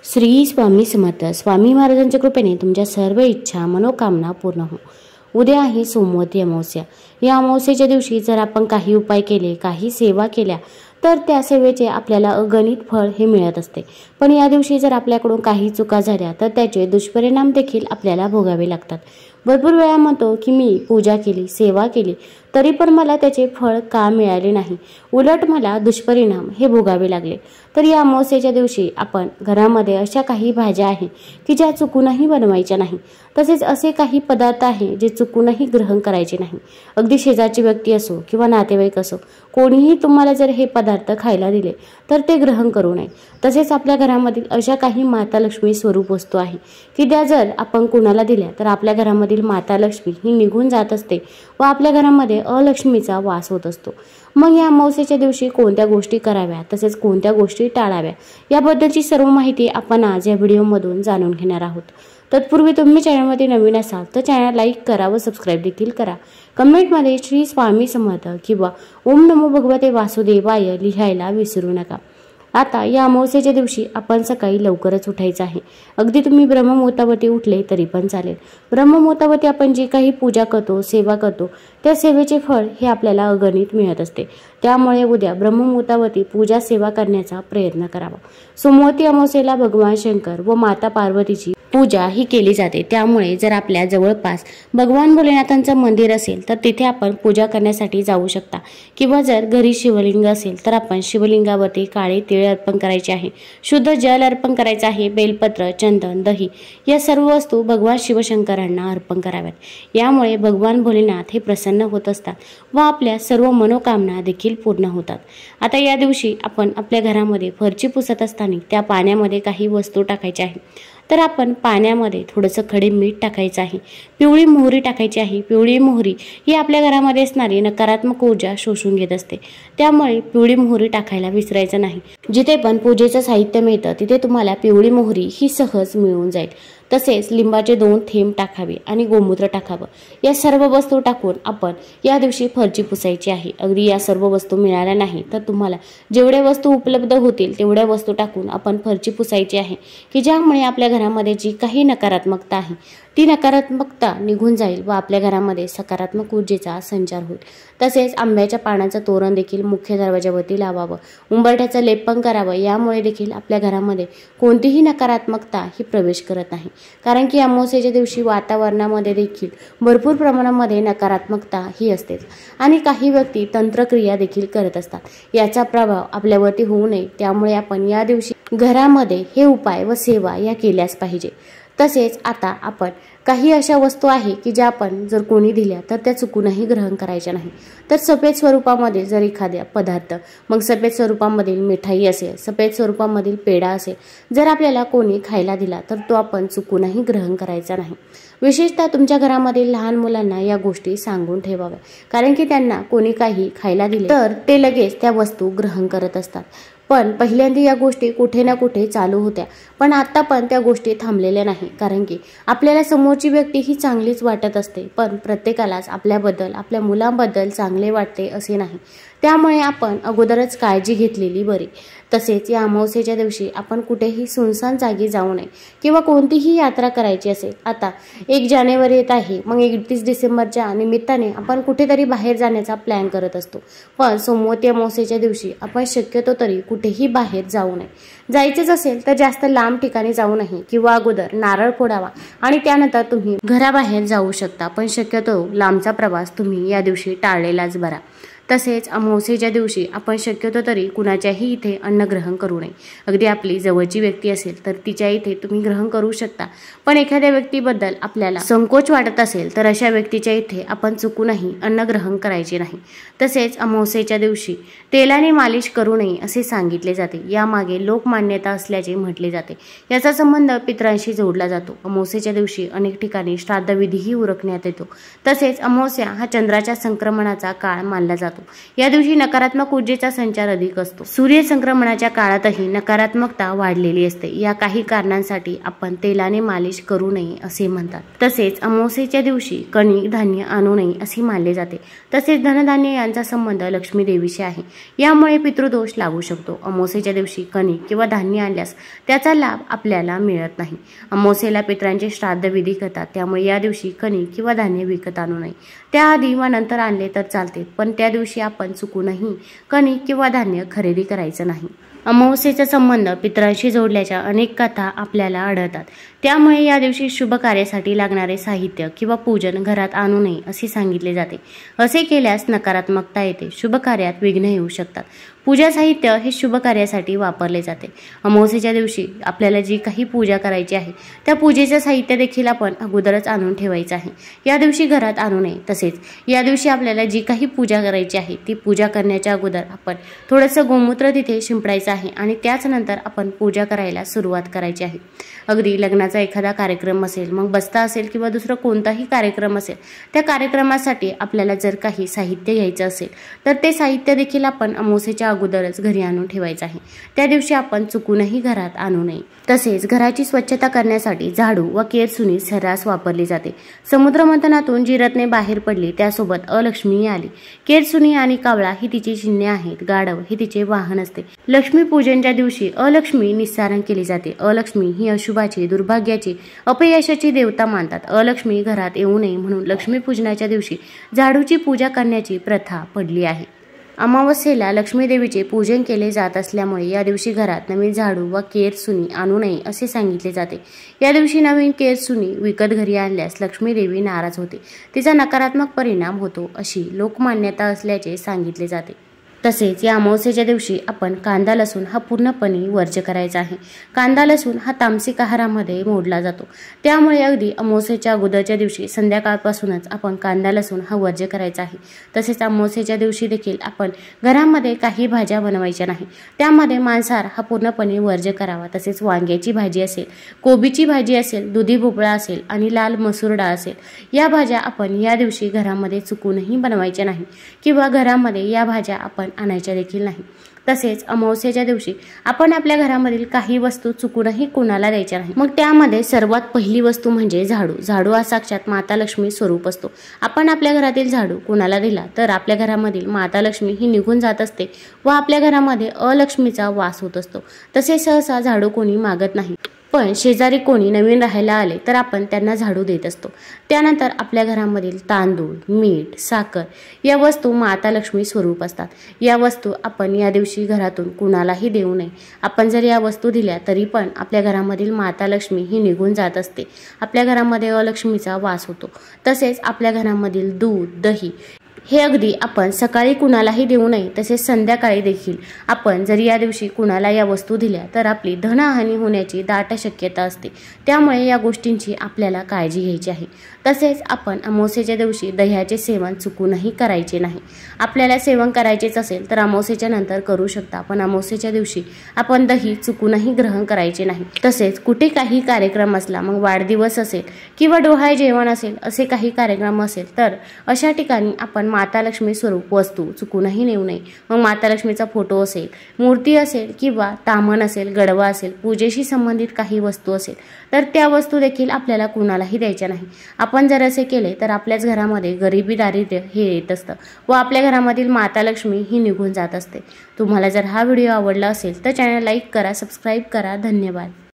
श्री स्वामी समर्थ. स्वामी महाराजांच्या कृपेने तुमच्या सर्व इच्छा मनोकामना पूर्ण हो. उद्या आहे सोमवती अमावस्या. या अमावस्येच्या दिवशी जर आपण काही उपाय केले, काही सेवा केल्या तर त्या सेवेचे आपल्याला अगणित फळ हे मिळत असते. पण या दिवशी जर आपल्याकडून काही चुका झाल्या तर त्याचे दुष्परिणाम देखील आपल्याला भोगावे लागतात. भरपूर वेळा म्हणतो की मी पूजा केली, सेवा केली, तरी पण मला त्याचे फळ का मिळाले नाही, उलट मला दुष्परिणाम हे भोगावे लागले. तर या अमावस्येच्या दिवशी आपण घरामध्ये अशा काही भाज्या आहेत की ज्या चुकूनही बनवायच्या नाही. तसेच असे काही पदार्थ आहे जे चुकूनही ग्रहण करायचे नाही. अगदी शेजारची व्यक्ती असो किंवा नातेवाईक असो, कोणीही तुम्हाला जर हे पदार्थ खायला दिले तर ते ग्रहण करू नये. तसेच आपल्या घरामधील अशा काही माता लक्ष्मी स्वरूप वस्तू आहे की त्या जर आपण कुणाला दिल्या तर आपल्या घरामधील माता लक्ष्मी ही निघून जात असते व आपल्या घरामध्ये अलक्ष्मीचा वास होत असतो. मग या अमावस्येच्या दिवशी कोणत्या गोष्टी कराव्या तसेच कोणत्या गोष्टी टाळाव्या याबद्दलची सर्व माहिती आपण आज या व्हिडिओमधून जाणून घेणार आहोत. तत्पूर्वी तुम्ही चॅनलमध्ये नवीन असाल तर चॅनल लाईक करा व सबस्क्राईब देखील करा. कमेंटमध्ये श्री स्वामी समर्थ किंवा ओम नमो भगवते वासुदेवाय लिहायला विसरू नका. आता या अमावस्येच्या दिवशी आपण सकाळी लवकरच उठायचं आहे. अगदी तुम्ही ब्रह्ममुहूर्तावरती उठले तरी पण चालेल. ब्रह्ममुहूर्तावरती आपण जी काही पूजा करतो, सेवा करतो, त्या सेवेचे फळ हे आपल्याला अगणित मिळत असते. त्यामुळे उद्या ब्रह्ममुहूर्तावरती पूजा सेवा करण्याचा प्रयत्न करावा. सोमवती अमावस्येला भगवान शंकर व माता पार्वतीची पूजा ही केली जाते. त्यामुळे जर आपल्या जवळपास भगवान भोलेनाथांचं मंदिर असेल तर तिथे आपण पूजा करण्यासाठी जाऊ शकता. किंवा जर घरी शिवलिंग असेल तर आपण शिवलिंगावरती काळे तीळ अर्पण करायचे आहे, शुद्ध जल अर्पण करायचं आहे, बेलपत्र, चंदन, दही या सर्व वस्तू भगवान शिवशंकरांना अर्पण कराव्यात. यामुळे भगवान भोलेनाथ हे प्रसन्न होत असतात व आपल्या सर्व मनोकामना देखील पूर्ण होतात. आता या दिवशी आपण आपल्या घरामध्ये फरची पुसत असताना त्या पाण्यामध्ये काही वस्तू टाकायच्या आहे. तर आपण पाण्यामध्ये थोडंसं खडे मीठ टाकायचं आहे, पिवळी मोहरी टाकायची आहे. पिवळी मोहरी ही आपल्या घरामध्ये असणारी नकारात्मक ऊर्जा शोषून घेत असते. त्यामुळे पिवळी मोहरी टाकायला विसरायचं नाही. जिथे पण पूजेचं साहित्य मिळतं तिथे तुम्हाला पिवळी मोहरी ही सहज मिळून जाईल. तसेच लिंबाचे 2 थेंब टाकावे आणि गोमूत्र टाकावं. या सर्व वस्तू टाकून आपण या दिवशी फरची पुसायची आहे. अगदी या सर्व वस्तू मिळाल्या नाही तर तुम्हाला जेवढ्या वस्तू उपलब्ध होतील तेवढ्या वस्तू टाकून आपण फरची पुसायची आहे की ज्यामुळे आपल्या घरामध्ये जी काही नकारात्मकता आहे ती नकारात्मकता निघून जाईल व आपल्या घरामध्ये सकारात्मक ऊर्जेचा संचार होईल. तसेच आंब्याच्या पानाचं तोरण देखील मुख्य दरवाजावरती लावावं. उंबरठ्याचं लेप पण करावं. यामुळे देखील आपल्या घरामध्ये कोणतीही नकारात्मकता ही प्रवेश करत नाही. कारण की अमावस्येच्या दिवशी वातावरणामध्ये देखील भरपूर प्रमाणामध्ये नकारात्मकता ही असतेच आणि काही व्यक्ती तंत्रक्रिया देखील करत असतात. याचा प्रभाव आपल्यावरती होऊ नये त्यामुळे आपण या दिवशी घरामध्ये हे उपाय व सेवा या केल्याच पाहिजे. तसेच आता आपण काही अशा वस्तू आहे की ज्या आपण जर कोणी दिल्या तर त्या चुकूनही ग्रहण करायच्या नाही. तर सफेद स्वरूपामध्ये जर एखाद्या पदार्थ, मग सफेद स्वरूपामधील मिठाई असेल, सफेद स्वरूपामधील पेढा असेल, जर आपल्याला कोणी खायला दिला तर तो आपण चुकूनही ग्रहण करायचा नाही. विशेषतः तुमच्या घरामधील लहान मुलांना या गोष्टी सांगून ठेवाव्या. कारण की त्यांना कोणी काही खायला दिले तर ते लगेच त्या वस्तू ग्रहण करत असतात. पण पहिल्यांदा या गोष्टी कुठे ना कुठे चालू होत्या, पण आता पण त्या गोष्टी थांबलेल्या नाही. कारण की आपल्याला समोरची व्यक्ती ही चांगलीच वाटत असते, पण प्रत्येकालाच आपल्याबद्दल, आपल्या मुलांबद्दल चांगले वाटते असे नाही. त्यामुळे आपण अगोदरच काळजी घेतलेली बरी. तसेच या अमावस्येच्या दिवशी आपण कुठेही सुनसान जागी जाऊ नये किंवा कोणतीही यात्रा करायची असेल. आता 1 जानेवारी येत आहे, मग 31 डिसेंबरच्या निमित्ताने आपण कुठेतरी बाहेर जाण्याचा प्लॅन करत असतो. पण सोमवती अमावस्येच्या दिवशी आपण शक्यतो तरी कुठेही बाहेर जाऊ नये. जायचेच असेल तर जास्त लांब ठिकाणी जाऊ नये किंवा अगोदर नारळ फोडावा आणि त्यानंतर तुम्ही घराबाहेर जाऊ शकता. पण शक्यतो लांबचा प्रवास तुम्ही या दिवशी टाळलेलाच बरा. तसेच अमावस्येच्या दिवशी आपण शक्यतो तरी कुणाच्याही इथे अन्न ग्रहण करू नये. अगदी आपली जवळची व्यक्ती असेल तर तिच्या इथे तुम्ही ग्रहण करू शकता. पण एखाद्या व्यक्तीबद्दल आपल्याला संकोच वाटत असेल तर अशा व्यक्तीच्या इथे आपण चुकूनही अन्न ग्रहण करायचे नाही. तसेच अमावस्येच्या दिवशी तेलाने मालिश करू नये असे सांगितले जाते. यामागे लोकमान्यता असल्याचे म्हटले जाते. याचा संबंध पितरांशी जोडला जातो. अमावस्येच्या दिवशी अनेक ठिकाणी श्राद्धविधीही उरकण्यात येतो. तसेच अमावस्या हा चंद्राच्या संक्रमणाचा काळ मानला जातो. जातो। या दिवशी नकारात्मक ऊर्जेचा संचार अधिक असतो। सूर्यसंक्रमणाच्या काळातही नकारात्मकता वाढलेली असते। या काही कारणांसाठी आपण तेलाने मालिश करू नये असे म्हणतात। तसेच अमावस्येच्या दिवशी कणिक धान्य आणू नये असे मानले जाते। तसेच धनधान्य यांचा संबंध लक्ष्मी देवीशी आहे, यामुळे पितृदोष लागू शकतो। अमावस्येच्या दिवशी कणिक किंवा धान्य आणल्यास त्याचा लाभ आपल्याला मिळत नाही। अमावस्येला पितरांचे श्राद्ध विधी करतात, त्यामुळे या दिवशी कणिक किंवा धान्य विकत आणू नये। त्याआधी व नंतर आणले तर चालते, पण त्या दिवशी आपण चुकूनही कणिक किंवा धान्य खरेदी करायचं नाही। अमावस्येचा संबंध पितरांशी जोडल्याच्या अनेक कथा आपल्याला आढळतात, त्यामुळे या दिवशी शुभ कार्यासाठी लागणारे साहित्य किंवा पूजन घरात आणू नये असे सांगितले जाते। असे केल्यास नकारात्मकता येते, शुभ कार्यात विघ्न येऊ शकतात। पूजा साहित्य हे शुभ कार्यासाठी वापरले जाते। अमावस्येच्या दिवशी आपल्याला जी काही पूजा करायची आहे त्या पूजेचे साहित्य देखील आपण अगोदरच आणून ठेवायचं आहे। या दिवशी घरात आणू नये। तसेच या दिवशी आपल्याला जी काही पूजा करायची आहे ती पूजा करण्याच्या अगोदर आपण थोडंसं गोमूत्र तिथे शिंपडायचं आहे आणि त्याच नंतर आपण पूजा करायला सुरुवात करायची आहे। अगदी लग्नाचा एखादा कार्यक्रम असेल, मग बस्ता असेल किंवा दुसरा कोणताही कार्यक्रम असेल, त्या कार्यक्रमासाठी आपल्याला जर काही साहित्य घ्यायचं असेल तर ते साहित्य देखील आपण अमावस्येच्या अगोदरच घरी आणून ठेवायचं आहे। त्या दिवशी आपण चुकूनही घरात आणू नये। तसेच घराची स्वच्छता करण्यासाठी झाडू व केरसुनी सर्रास वापरली जाते। समुद्रमंथनातून जी रत्ने बाहेर पडली त्यासोबत अलक्ष्मीही आली। केरसुनी आणि कावळा ही तिची चिन्हे आहेत। गाढव हे तिचे वाहन असते। लक्ष्मी पूजनच्या दिवशी अलक्ष्मी निस्सारण केली जाते। अलक्ष्मी ही अशुभाची, दुर्भाग्याची, अपयशाची देवता मानतात। अलक्ष्मी घरात येऊ नये म्हणून लक्ष्मी पूजनाच्या दिवशी झाडूची पूजा करण्याची प्रथा पडली आहे। अमावस्येला लक्ष्मी देवीचे पूजन केले जात असल्यामुळे या दिवशी घरात नवीन झाडू व केरसुनी आणू नये असे सांगितले जाते। या दिवशी नवीन केरसुनी विकत घरी आणल्यास लक्ष्मी देवी नाराज होते, तिचा नकारात्मक परिणाम होतो अशी लोकमान्यता असल्याचे सांगितले जाते। तसेच या अमावस्येच्या दिवशी आपण कांदा लसूण हा पूर्णपणे वर्ज्य करायचा आहे। कांदा लसूण हा तामसिक आहारामध्ये मोडला जातो, त्यामुळे अगदी अमावस्येच्या अगोदरच्या दिवशी संध्याकाळपासूनच आपण कांदा लसूण हा वर्ज्य करायचा आहे। तसेच अमावस्येच्या दिवशी देखील आपण घरामध्ये काही भाज्या बनवायच्या नाही, त्यामध्ये मांसाहार हा पूर्णपणे वर्ज्य करावा। तसेच वांग्याची भाजी असेल, कोबीची भाजी असेल, दुधी भोपळा असेल आणि लाल मसूर डाळ असेल, या भाज्या आपण या दिवशी घरामध्ये चुकूनही बनवायच्या नाही किंवा घरामध्ये या भाज्या आपण आणायच्या देखील नाही। तसेच अमावस्येच्या दिवशी आपण आपल्या घरामधील काही वस्तू चुकूनही कोणाला द्यायच्या नाही। मग त्यामध्ये सर्वात पहिली वस्तू म्हणजे झाडू। झाडू हा साक्षात माता लक्ष्मी स्वरूप असतो। आपण आपल्या घरातील झाडू कोणाला दिला तर आपल्या घरामधील माता लक्ष्मी ही निघून जात असते व आपल्या घरामध्ये अलक्ष्मीचा वास होत असतो। तसे सहसा झाडू कोणी मागत नाही, पण शेजारी कोणी नवीन राहायला आले तर आपण त्यांना झाडू देत असतो। त्यानंतर आपल्या घरामधील तांदूळ, मीठ, साखर या वस्तू माता लक्ष्मी स्वरूप असतात। या वस्तू आपण या दिवशी घरातून कुणालाही देऊ नये। आपण जर या वस्तू दिल्या तरी पण आपल्या घरामधील माता लक्ष्मी ही निघून जात असते, आपल्या घरामध्ये अलक्ष्मीचा वास होतो। तसेच आपल्या घरामधील दूध, दही हे अगदी आपण सकाळी कुणालाही देऊ नये। तसेच संध्याकाळी देखील आपण जर या दिवशी कुणाला या वस्तू दिल्या तर आपली धनहानी होण्याची दाट शक्यता असते, त्यामुळे या गोष्टींची आपल्याला काळजी घ्यायची आहे। तसेच आपण अमावस्येच्या दिवशी दह्याचे सेवन चुकूनही करायचे नाही। आपल्याला सेवन करायचेच असेल तर अमावस्येच्या नंतर करू शकता, पण अमावस्येच्या दिवशी आपण दही चुकूनही ग्रहण करायचे नाही। तसेच कुठे काही कार्यक्रम असला, मग वाढदिवस असेल किंवा डोहाळे जेवण असेल, असे काही कार्यक्रम असेल तर अशा ठिकाणी आपण माता लक्ष्मी स्वरूप वस्तू चुकूनही नेऊ नये। मग माता लक्ष्मीचा फोटो असेल, मूर्ती असेल किंवा तामण असेल, गडवा असेल, पूजेशी संबंधित काही वस्तू असेल तर त्या वस्तू देखील आपल्याला कुणालाही द्यायच्या नाही। आपण जर असे केले तर आपल्याच घरामध्ये गरिबी, दारिद्र्य हे येत असतं व आपल्या घरामधील माता लक्ष्मी ही निघून जात असते। तुम्हाला जर हा व्हिडिओ आवडला असेल तर चॅनल लाईक करा, सबस्क्राईब करा। धन्यवाद।